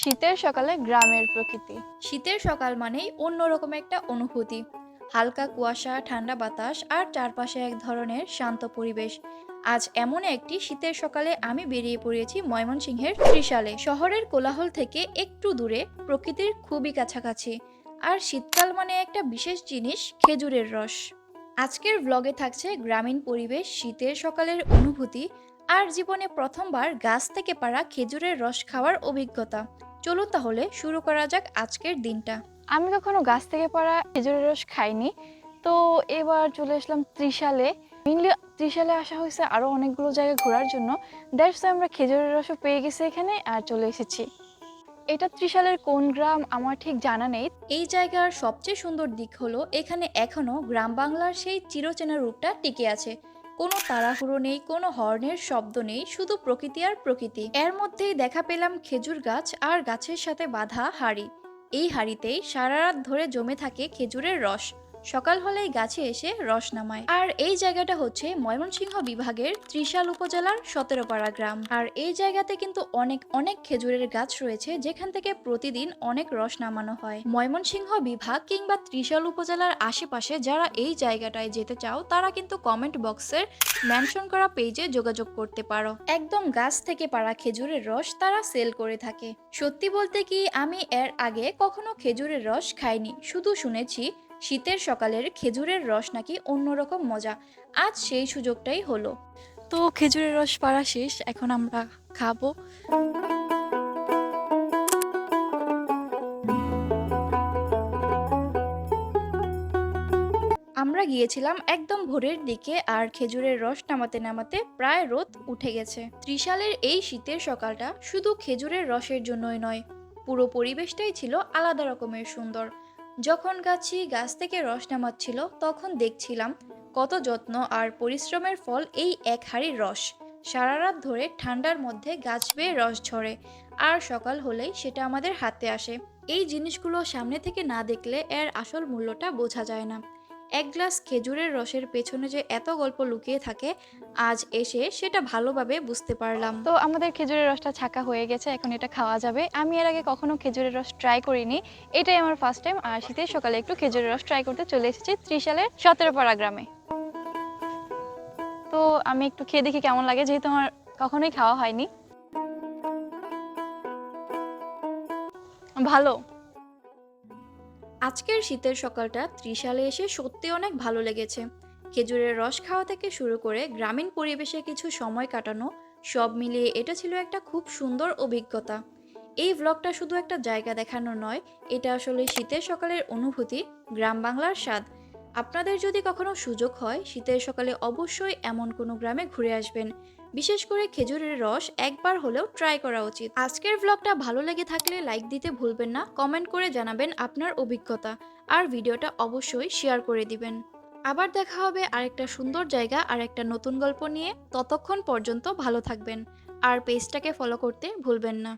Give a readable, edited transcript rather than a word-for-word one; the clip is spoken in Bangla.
শীতের সকালে গ্রামের প্রকৃতি। শীতের সকাল মানেই অন্যরকম একটা অনুভূতি। হালকা কুয়াশা, ঠান্ডা বাতাস আর চারপাশে এক ধরনের শান্ত পরিবেশ। আজ এমন একটি শীতের সকালে আমি বেরিয়ে পড়েছি ময়মনসিংহের ত্রিশালে। শহরের কোলাহল থেকে একটু দূরে, প্রকৃতির খুবই কাছাকাছি। আর শীতকাল মানে একটা বিশেষ জিনিস, খেজুরের রস। আজকের ব্লগে থাকছে গ্রামীণ পরিবেশ, শীতের সকালের অনুভূতি আর জীবনে প্রথমবার গাছ থেকে পাড়া খেজুরের রস খাওয়ার অভিজ্ঞতা। চলুন তাহলে শুরু করা যাক আজকের দিনটা। আমি কখনো গাছ থেকে পাড়া খেজুরের রস খাইনি। তো এবার চলে আসলাম ত্রিশালে। মেইনলি ত্রিশালে আসা হয়েছে আরো অনেকগুলো জায়গা ঘোরার জন্য। দ্যাটস আমরা খেজুরের রসও পেয়ে গেছি এখানে আর চলে এসেছি। এটা ত্রিশালের কোন গ্রাম আমার ঠিক জানা নেই। এই জায়গার সবচেয়ে সুন্দর দিক হলো এখানে এখনো গ্রাম বাংলার সেই চিরচেনা রূপটা টিকে আছে। কোনো তাড়াহুড়ো নেই, কোনো হর্নের শব্দ নেই, শুধু প্রকৃতি আর প্রকৃতি। এর মধ্যেই দেখা পেলাম খেজুর গাছ আর গাছের সাথে বাঁধা হাড়ি। এই হাড়িতেই সারা রাত ধরে জমে থাকে খেজুরের রস। সকাল হলেই গাছে এসে রস নামায়। আর এই জায়গাটা হচ্ছে ময়মনসিংহ বিভাগের ত্রিশাল উপজেলার সতেরোপাড়া গ্রাম। আর এই জায়গাতে কিন্তু অনেক অনেক খেজুরের গাছ রয়েছে, যেখান থেকে প্রতিদিন অনেক রস নামানো হয়। ময়মনসিংহ বিভাগ কিংবা ত্রিশাল উপজেলার আশেপাশে যারা এই জায়গাটায় যেতে চাও, তারা কিন্তু কমেন্ট বক্সের মেনশন করা পেজে যোগাযোগ করতে পারো। একদম গাছ থেকে পাড়া খেজুরের রস তারা সেল করে থাকে। সত্যি বলতে কি, আমি এর আগে কখনো খেজুরের রস খাইনি, শুধু শুনেছি শীতের সকালের খেজুরের রস নাকি অন্যরকম মজা। আজ সেই সুযোগটাই হলো। তো খেজুরের রস পাড়া শেষ, এখন আমরা খাবো। আমরা গিয়েছিলাম একদম ভোরের দিকে, আর খেজুরের রস নামাতে নামাতে প্রায় রোদ উঠে গেছে। ত্রিশালের এই শীতের সকালটা শুধু খেজুরের রসের জন্যই নয়, পুরো পরিবেশটাই ছিল আলাদা রকমের সুন্দর। যখন গাছ থেকে রস নামাচ্ছিল, তখন দেখছিলাম কত যত্ন আর পরিশ্রমের ফল এই এক হাঁড়ি রস। সারা রাত ধরে ঠান্ডার মধ্যে গাছ বেয়ে রস ঝরে, আর সকাল হলেই সেটা আমাদের হাতে আসে। এই জিনিসগুলো সামনে থেকে না দেখলে এর আসল মূল্যটা বোঝা যায় না। এক গ্লাস খেজুরের রসের পেছনে যে এত গল্প লুকিয়ে থাকে, আজ এসে সেটা ভালোভাবে বুঝতে পারলাম। তো আমাদের খেজুরের রসটা ছাকা হয়ে গেছে, এখন এটা খাওয়া যাবে। আমি এর আগে কখনো খেজুরের রস ট্রাই করিনি, এটাই আমার ফার্স্ট টাইম। আর শীতের সকালে একটু খেজুরের রস ট্রাই করতে চলে এসেছি ত্রিশালের সতেরোপাড়া গ্রামে। তো আমি একটু খেয়ে দেখি কেমন লাগে, যেহেতু আমার কখনোই খাওয়া হয়নি। ভালো। আজকের শীতের সকালটা ত্রিশালে এসে সত্যি অনেক ভালো লেগেছে। খেজুরের রস খাওয়া থেকে শুরু করে গ্রামীণ পরিবেশে কিছু সময় কাটানো, সব মিলিয়ে এটা ছিল একটা খুব সুন্দর অভিজ্ঞতা। এই ভ্লগটা শুধু একটা জায়গা দেখানো নয়, এটা আসলে শীতের সকালের অনুভূতি, গ্রাম বাংলার স্বাদ। আপনাদের যদি কখনো সুযোগ হয়, শীতের সকালে অবশ্যই এমন কোনো গ্রামে ঘুরে আসবেন। বিশেষ করে খেজুরের রস একবার হলেও ট্রাই করা উচিত। আজকের ভ্লগটা ভালো লেগে থাকলে লাইক দিতে ভুলবেন না, কমেন্ট করে জানাবেন আপনার অভিজ্ঞতা, আর ভিডিওটা অবশ্যই শেয়ার করে দিবেন। আবার দেখা হবে আরেকটা সুন্দর জায়গা আর একটা নতুন গল্প নিয়ে। ততক্ষণ পর্যন্ত ভালো থাকবেন, আর পেজটাকে ফলো করতে ভুলবেন না।